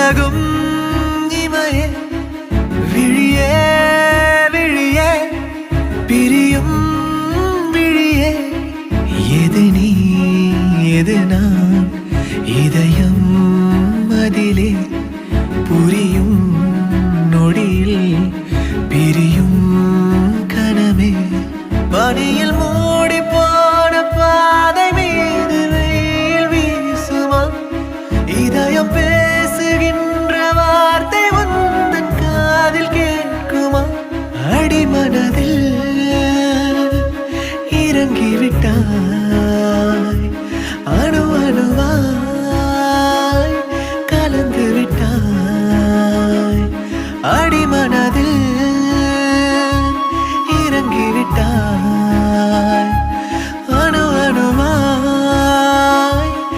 விலகும் இமையே விழியே விழியே பிரியும் விழியே எது நீ எது நான் இதயம் அதிலே புரியும் நொடியில் பிரியும் கனமே பனியில் மூடி போன பாதை மீது வெயில் வீசுமா இதயம் பேசுகின்ற வார்த்தை உந்தன் காதில் கேட்குமா அடிமனதில் இறங்கிவிட்டாய் அணு அணுவா